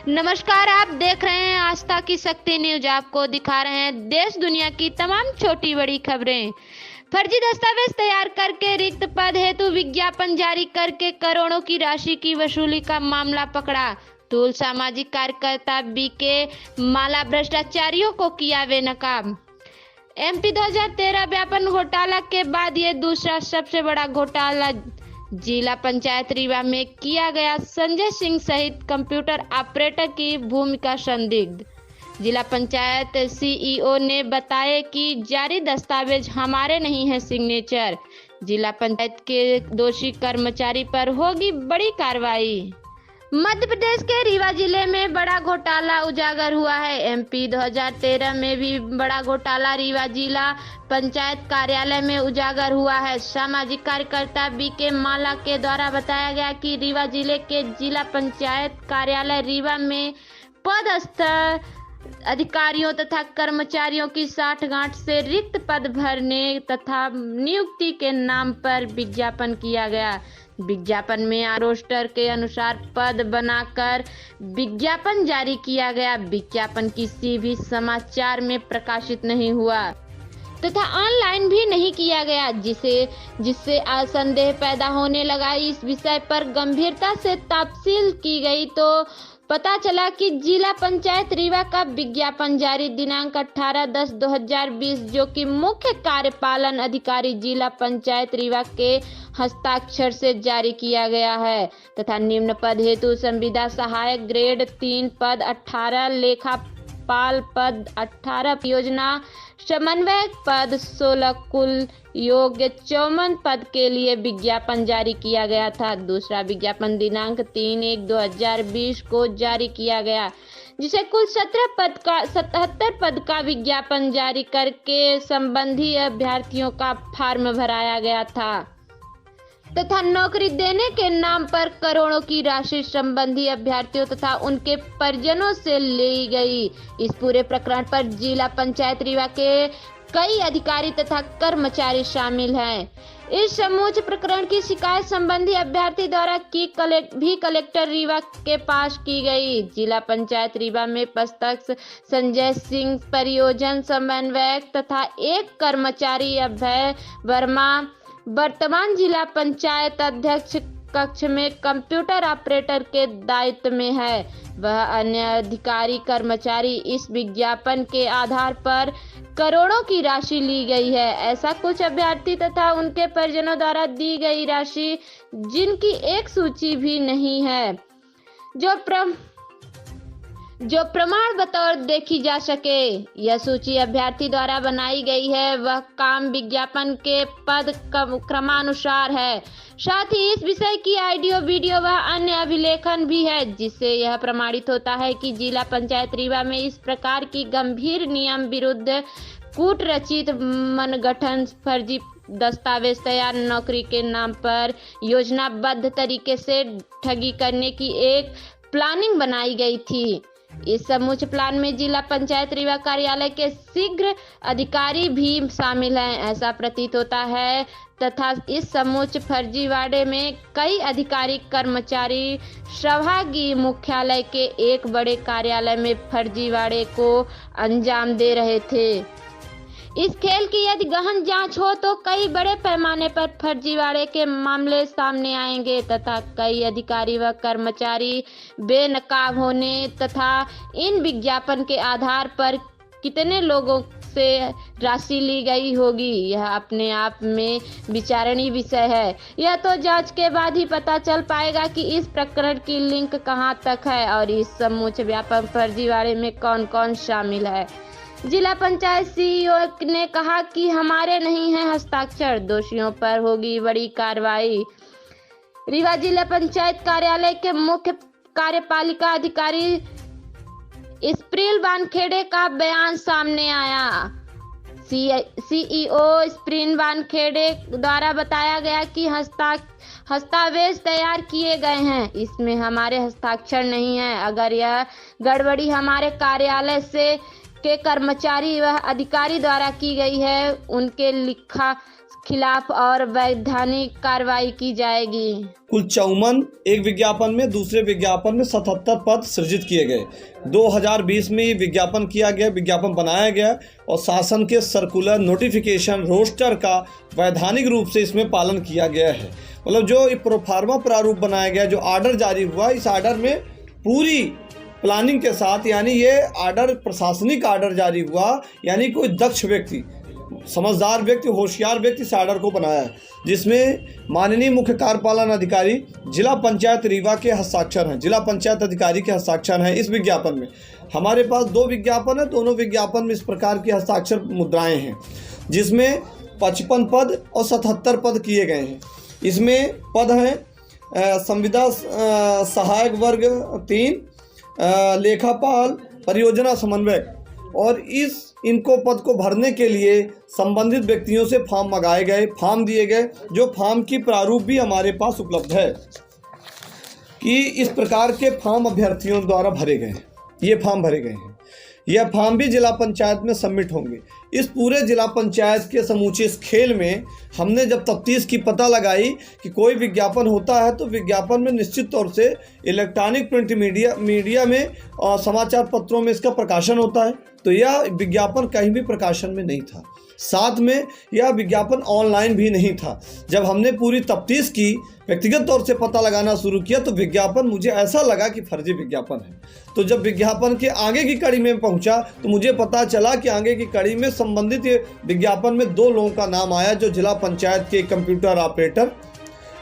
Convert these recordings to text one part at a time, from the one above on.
नमस्कार, आप देख रहे हैं आस्था की शक्ति न्यूज। आपको दिखा रहे हैं देश दुनिया की तमाम छोटी बड़ी खबरें। फर्जी दस्तावेज तैयार करके रिक्त पद हेतु विज्ञापन जारी करके करोड़ों की राशि की वसूली का मामला पकड़ा। टूल सामाजिक कार्यकर्ता बीके माला भ्रष्टाचारियों को किया बेनकाब। एमपी 2013 व्यापन घोटाला के बाद ये दूसरा सबसे बड़ा घोटाला जिला पंचायत रीवा में किया गया। संजय सिंह सहित कंप्यूटर ऑपरेटर की भूमिका संदिग्ध। जिला पंचायत सीईओ ने बताया कि जारी दस्तावेज हमारे नहीं है सिग्नेचर। जिला पंचायत के दोषी कर्मचारी पर होगी बड़ी कार्रवाई। मध्य प्रदेश के रीवा जिले में बड़ा घोटाला उजागर हुआ है। एमपी 2013 में भी बड़ा घोटाला रीवा जिला पंचायत कार्यालय में उजागर हुआ है। सामाजिक कार्यकर्ता बीके माला के द्वारा बताया गया कि रीवा जिले के जिला पंचायत कार्यालय रीवा में पदस्थ अधिकारियों तथा कर्मचारियों की साठगांठ से रिक्त पद भरने तथा नियुक्ति के नाम पर विज्ञापन किया गया। विज्ञापन में रोस्टर के अनुसार पद बनाकर विज्ञापन जारी किया गया। विज्ञापन किसी भी समाचार में प्रकाशित नहीं हुआ तथा ऑनलाइन भी नहीं किया गया, जिससे संदेह पैदा होने लगा। इस विषय पर गंभीरता से तफ्तीश की गई तो पता चला कि जिला पंचायत रीवा का विज्ञापन जारी दिनांक 18/10/2020 जो कि मुख्य कार्यपालन अधिकारी जिला पंचायत रीवा के हस्ताक्षर से जारी किया गया है तथा निम्न पद हेतु संविदा सहायक ग्रेड 3 पद 18, लेखापाल पद 18, योजना समन्वयक पद 16, कुल योग्य 54 पद के लिए विज्ञापन जारी किया गया था। दूसरा विज्ञापन दिनांक 3/1/2020 को जारी किया गया, जिसे कुल 77 पद का विज्ञापन जारी करके संबंधी अभ्यर्थियों का फॉर्म भराया गया था तथा नौकरी देने के नाम पर करोड़ों की राशि संबंधी अभ्यर्थियों तथा उनके परिजनों से ली गई। इस पूरे प्रकरण पर जिला पंचायत रीवा के कई अधिकारी तथा कर्मचारी शामिल हैं। इस समूचे प्रकरण की शिकायत संबंधी अभ्यर्थी द्वारा कलेक्टर रीवा के पास की गई। जिला पंचायत रीवा में पदस्थ संजय सिंह परियोजना समन्वयक तथा एक कर्मचारी अभय वर्मा वर्तमान जिला पंचायत अध्यक्ष कक्ष में कंप्यूटर ऑपरेटर के दायित्व में है। वह अन्य अधिकारी कर्मचारी इस विज्ञापन के आधार पर करोड़ों की राशि ली गई है। ऐसा कुछ अभ्यर्थी तथा उनके परिजनों द्वारा दी गई राशि जिनकी एक सूची भी नहीं है जो प्रमाण बतौर देखी जा सके। यह सूची अभ्यर्थी द्वारा बनाई गई है। वह काम विज्ञापन के पद क्रमानुसार है। साथ ही इस विषय की ऑडियो वीडियो व अन्य अभिलेखन भी है, जिससे यह प्रमाणित होता है कि जिला पंचायत रीवा में इस प्रकार की गंभीर नियम विरुद्ध कूट रचित मनगठन फर्जी दस्तावेज तैयार नौकरी के नाम पर योजनाबद्ध तरीके से ठगी करने की एक प्लानिंग बनाई गई थी। इस समूचे प्लान में जिला पंचायत रीवा कार्यालय के शीघ्र अधिकारी भी शामिल हैं, ऐसा प्रतीत होता है तथा इस समूचे फर्जीवाड़े में कई अधिकारी कर्मचारी सहभागी मुख्यालय के एक बड़े कार्यालय में फर्जीवाड़े को अंजाम दे रहे थे। इस खेल की यदि गहन जांच हो तो कई बड़े पैमाने पर फर्जीवाड़े के मामले सामने आएंगे तथा कई अधिकारी व कर्मचारी बेनकाब होने तथा इन विज्ञापन के आधार पर कितने लोगों से राशि ली गई होगी, यह अपने आप में विचारणीय विषय है। यह तो जांच के बाद ही पता चल पाएगा कि इस प्रकरण की लिंक कहां तक है और इस समूचे व्यापक फर्जीवाड़े में कौन कौन शामिल है। जिला पंचायत सीईओ ने कहा कि हमारे नहीं है हस्ताक्षर, दोषियों पर होगी बड़ी कार्रवाई। रीवा जिला पंचायत कार्यालय के मुख्य कार्यपालिका अधिकारी स्प्रिल वानखेड़े का बयान सामने आया। सीईओ स्प्रिल वानखेड़े द्वारा बताया गया कि हस्तावेज तैयार किए गए हैं, इसमें हमारे हस्ताक्षर नहीं है। अगर यह गड़बड़ी हमारे कार्यालय के कर्मचारी व अधिकारी द्वारा की गई है, उनके लिखा खिलाफ और वैधानिक कार्रवाई की जाएगी। कुल 54 एक विज्ञापन में, दूसरे विज्ञापन में 77 पद सृजित किए गए। 2020 में ये विज्ञापन किया गया, विज्ञापन बनाया गया और शासन के सर्कुलर, नोटिफिकेशन, रोस्टर का वैधानिक रूप से इसमें पालन किया गया है। मतलब जो प्रोफार्मा प्रारूप बनाया गया, जो आर्डर जारी हुआ, इस आर्डर में पूरी प्लानिंग के साथ, यानी ये आर्डर प्रशासनिक आर्डर जारी हुआ, यानी कोई दक्ष व्यक्ति, समझदार व्यक्ति, होशियार व्यक्ति इस आर्डर को बनाया है, जिसमें माननीय मुख्य कार्यपालन अधिकारी जिला पंचायत रीवा के हस्ताक्षर हैं, जिला पंचायत अधिकारी के हस्ताक्षर हैं। इस विज्ञापन में हमारे पास 2 विज्ञापन है, दोनों विज्ञापन में इस प्रकार की हस्ताक्षर मुद्राएं हैं, जिसमें 55 पद और 77 पद किए गए हैं। इसमें पद हैं संविदा सहायक वर्ग 3, लेखापाल, परियोजना समन्वयक, और इनको पद को भरने के लिए संबंधित व्यक्तियों से फॉर्म मंगाए गए, फॉर्म दिए गए, जो फॉर्म की प्रारूप भी हमारे पास उपलब्ध है कि इस प्रकार के फॉर्म अभ्यर्थियों द्वारा भरे गए हैं। ये फॉर्म भरे गए हैं, यह फॉर्म भी जिला पंचायत में सबमिट होंगे। इस पूरे जिला पंचायत के समूचे इस खेल में हमने जब तफ्तीश की, पता लगाई कि कोई विज्ञापन होता है तो विज्ञापन में निश्चित तौर से इलेक्ट्रॉनिक प्रिंट मीडिया में और समाचार पत्रों में इसका प्रकाशन होता है, तो यह विज्ञापन कहीं भी प्रकाशन में नहीं था। साथ में यह विज्ञापन ऑनलाइन भी नहीं था। जब हमने पूरी तफ्तीश की, व्यक्तिगत तौर से पता लगाना शुरू किया, तो विज्ञापन मुझे ऐसा लगा कि फर्जी विज्ञापन है। तो जब विज्ञापन के आगे की कड़ी में पहुंचा तो मुझे पता चला कि आगे की कड़ी में संबंधित ये विज्ञापन में 2 लोगों का नाम आया, जो जिला पंचायत के कंप्यूटर ऑपरेटर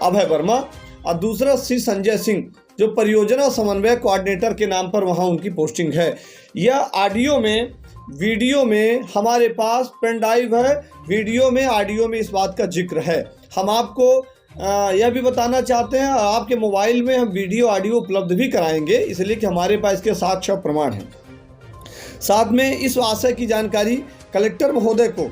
अभय वर्मा और दूसरा श्री संजय सिंह, जो परियोजना समन्वय कोऑर्डिनेटर के नाम पर वहाँ उनकी पोस्टिंग है। यह ऑडियो में, वीडियो में हमारे पास पेन ड्राइव है, वीडियो में, ऑडियो में इस बात का जिक्र है। हम आपको यह भी बताना चाहते हैं, आपके मोबाइल में हम वीडियो ऑडियो उपलब्ध भी कराएंगे, इसलिए कि हमारे पास इसके साक्ष्य और प्रमाण हैं। साथ में इस आशय की जानकारी कलेक्टर महोदय को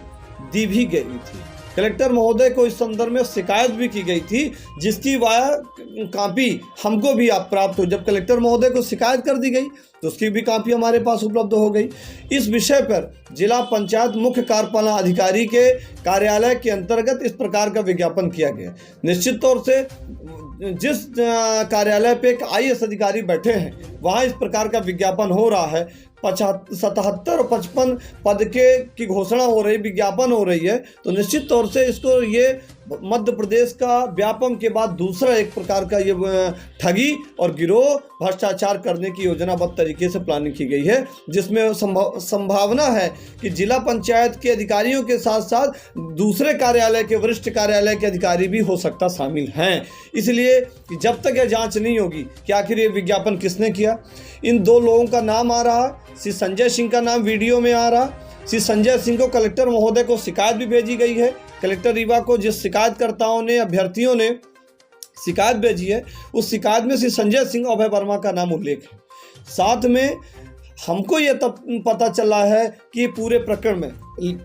दी भी गई थी। कलेक्टर महोदय को इस संदर्भ में शिकायत भी की गई थी, जिसकी वह कॉपी हमको भी आप प्राप्त हो। जब कलेक्टर महोदय को शिकायत कर दी गई तो उसकी भी कॉपी हमारे पास उपलब्ध हो गई। इस विषय पर जिला पंचायत मुख्य कार्यपालन अधिकारी के कार्यालय के अंतर्गत इस प्रकार का विज्ञापन किया गया। निश्चित तौर से जिस कार्यालय पे एक IAS अधिकारी बैठे हैं, वहाँ इस प्रकार का विज्ञापन हो रहा है, 77 और 55 पद की घोषणा हो रही, विज्ञापन हो रही है, तो निश्चित तौर से इसको ये मध्य प्रदेश का व्यापम के बाद दूसरा एक प्रकार का ये ठगी और गिरोह भ्रष्टाचार करने की योजनाबद्ध तरीके से प्लानिंग की गई है, जिसमें संभावना है कि जिला पंचायत के अधिकारियों के साथ साथ दूसरे कार्यालय के, वरिष्ठ कार्यालय के अधिकारी भी हो सकता शामिल हैं। इसलिए कि जब तक यह जांच नहीं होगी कि आखिर ये विज्ञापन किसने किया, इन 2 लोगों का नाम आ रहा, श्री संजय सिंह का नाम वीडियो में आ रहा। श्री संजय सिंह को कलेक्टर महोदय को शिकायत भी भेजी गई है। कलेक्टर रीवा को जिस शिकायतकर्ताओं ने, अभ्यर्थियों ने शिकायत भेजी है, उस शिकायत में श्री संजय सिंह और अभय वर्मा का नाम उल्लेख है। साथ में हमको ये तब पता चला है कि पूरे प्रकरण में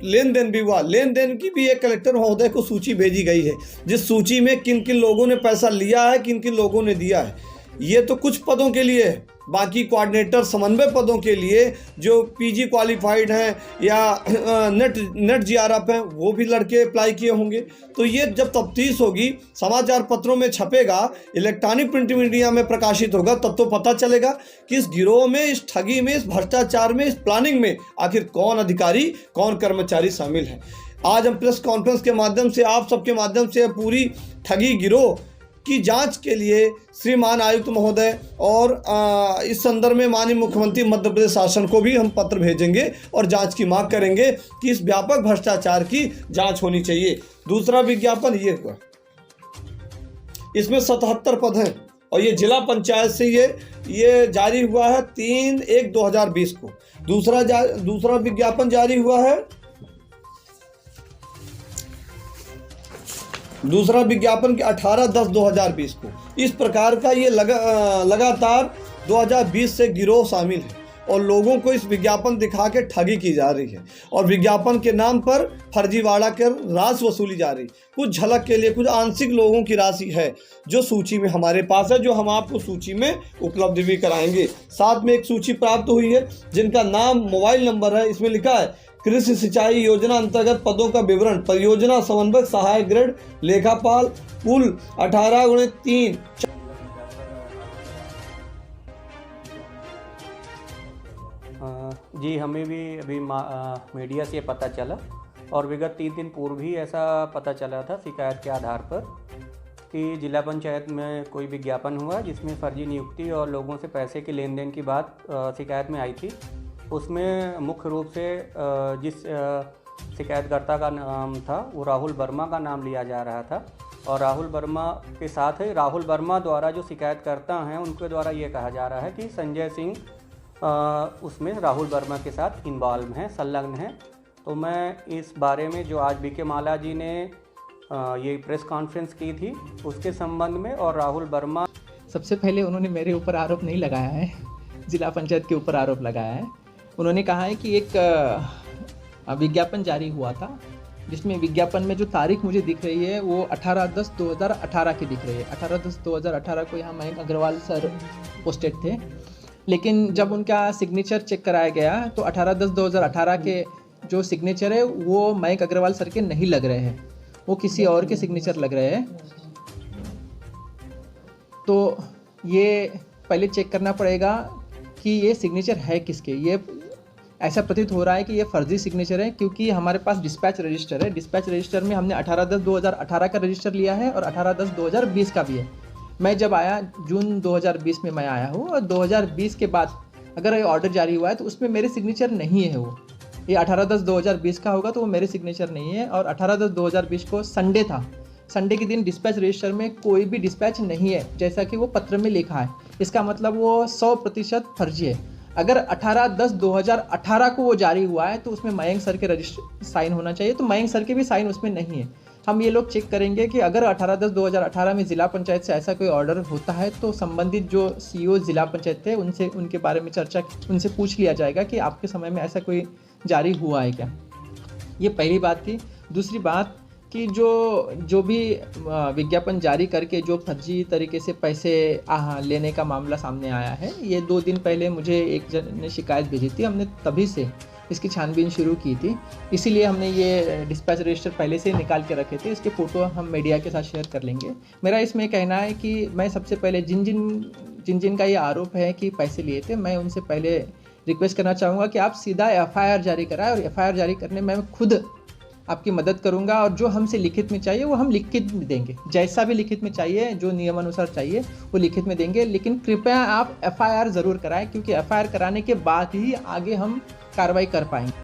लेन देन भी हुआ, लेन देन की भी एक कलेक्टर महोदय को सूची भेजी गई है, जिस सूची में किन किन लोगों ने पैसा लिया है, किन किन लोगों ने दिया है। ये तो कुछ पदों के लिए है, बाकी कोऑर्डिनेटर समन्वय पदों के लिए जो PG क्वालिफाइड हैं या नेट GRF हैं, वो भी लड़के अप्लाई किए होंगे। तो ये जब तफ्तीश होगी, समाचार पत्रों में छपेगा, इलेक्ट्रॉनिक प्रिंट मीडिया में प्रकाशित होगा, तब तो पता चलेगा कि इस गिरोह में, इस ठगी में, इस भ्रष्टाचार में, इस प्लानिंग में आखिर कौन अधिकारी, कौन कर्मचारी शामिल है। आज हम प्रेस कॉन्फ्रेंस के माध्यम से, आप सबके माध्यम से पूरी ठगी गिरोह की जांच के लिए श्रीमान आयुक्त महोदय और इस संदर्भ में माननीय मुख्यमंत्री मध्य प्रदेश शासन को भी हम पत्र भेजेंगे और जांच की मांग करेंगे कि इस व्यापक भ्रष्टाचार की जांच होनी चाहिए। दूसरा विज्ञापन ये हुआ, इसमें 77 पद हैं और ये जिला पंचायत से ये जारी हुआ है 3/1/2020 को। दूसरा विज्ञापन जारी हुआ है, दूसरा विज्ञापन के 18/10/2020 को। इस प्रकार का ये लगातार 2020 से गिरोह शामिल है और लोगों को इस विज्ञापन दिखा के ठगी की जा रही है और विज्ञापन के नाम पर फर्जीवाड़ा कर राशि वसूली जा रही। कुछ झलक के लिए कुछ आंशिक लोगों की राशि है जो सूची में हमारे पास है, जो हम आपको सूची में उपलब्ध भी कराएंगे। साथ में एक सूची प्राप्त हुई है जिनका नाम, मोबाइल नंबर है, इसमें लिखा है कृषि सिंचाई योजना अंतर्गत पदों का विवरण: परियोजना समन्वयक, सहायक ग्रेड, लेखापाल, कुल 18x3। जी, हमें भी अभी मीडिया से पता चला और विगत 3 दिन पूर्व ही ऐसा पता चला था शिकायत के आधार पर कि जिला पंचायत में कोई विज्ञापन हुआ जिसमें फर्जी नियुक्ति और लोगों से पैसे के लेन देन की बात शिकायत में आई थी। उसमें मुख्य रूप से जिस शिकायतकर्ता का नाम था वो राहुल वर्मा का नाम लिया जा रहा था और राहुल वर्मा के साथ ही राहुल वर्मा द्वारा जो शिकायतकर्ता हैं उनके द्वारा ये कहा जा रहा है कि संजय सिंह उसमें राहुल वर्मा के साथ इन्वॉल्व हैं, संलग्न हैं। तो मैं इस बारे में जो आज बीके माला जी ने ये प्रेस कॉन्फ्रेंस की थी उसके संबंध में और राहुल वर्मा, सबसे पहले उन्होंने मेरे ऊपर आरोप नहीं लगाया है, जिला पंचायत के ऊपर आरोप लगाया है। उन्होंने कहा है कि एक विज्ञापन जारी हुआ था जिसमें विज्ञापन में जो तारीख मुझे दिख रही है वो 18/10/2018 की दिख रही है। 18/10/2018 को यहाँ मयंक अग्रवाल सर पोस्टेड थे, लेकिन जब उनका सिग्नेचर चेक कराया गया तो 18/10/2018 के जो सिग्नेचर है वो मयंक अग्रवाल सर के नहीं लग रहे हैं, वो किसी और के सिग्नेचर लग रहे हैं। तो ये पहले चेक करना पड़ेगा कि ये सिग्नेचर है किसके। ये ऐसा प्रतीत हो रहा है कि ये फर्जी सिग्नेचर है क्योंकि हमारे पास डिस्पैच रजिस्टर है। डिस्पैच रजिस्टर में हमने 18/10/2018 का रजिस्टर लिया है और 18/10/2020 का भी है। मैं जब आया जून 2020 में मैं आया हूँ और 2020 के बाद अगर ये ऑर्डर जारी हुआ है तो उसमें मेरे सिग्नेचर नहीं है। वो ये 18/10/2020 का होगा तो वो मेरे सिग्नेचर नहीं है। और 18/10/2020 को संडे था, संडे के दिन डिस्पैच रजिस्टर में कोई भी डिस्पैच नहीं है जैसा कि वो पत्र में लिखा है। इसका मतलब वो 100% फर्जी है। अगर 18/10/2018 को वो जारी हुआ है तो उसमें मयंक सर के रजिस्टर साइन होना चाहिए, तो मयंक सर के भी साइन उसमें नहीं है। हम ये लोग चेक करेंगे कि अगर 18/10/2018 में ज़िला पंचायत से ऐसा कोई ऑर्डर होता है तो संबंधित जो सीईओ ज़िला पंचायत थे उनसे उनके बारे में चर्चा उनसे पूछ लिया जाएगा कि आपके समय में ऐसा कोई जारी हुआ है क्या। ये पहली बात थी। दूसरी बात कि जो भी विज्ञापन जारी करके जो फर्जी तरीके से पैसे लेने का मामला सामने आया है, ये 2 दिन पहले मुझे एक जन ने शिकायत भेजी थी। हमने तभी से इसकी छानबीन शुरू की थी, इसीलिए हमने ये डिस्पैच रजिस्टर पहले से निकाल के रखे थे। इसके फ़ोटो हम मीडिया के साथ शेयर कर लेंगे। मेरा इसमें कहना है कि मैं सबसे पहले जिन जिन का ये आरोप है कि पैसे लिए थे, मैं उनसे पहले रिक्वेस्ट करना चाहूँगा कि आप सीधा एफआईआर जारी कराएं और एफआईआर जारी करने में मैं खुद आपकी मदद करूंगा और जो हमसे लिखित में चाहिए वो हम लिखित में देंगे। जैसा भी लिखित में चाहिए, जो नियमानुसार चाहिए वो लिखित में देंगे। लेकिन कृपया आप एफआईआर ज़रूर कराएं क्योंकि एफआईआर कराने के बाद ही आगे हम कार्रवाई कर पाएंगे।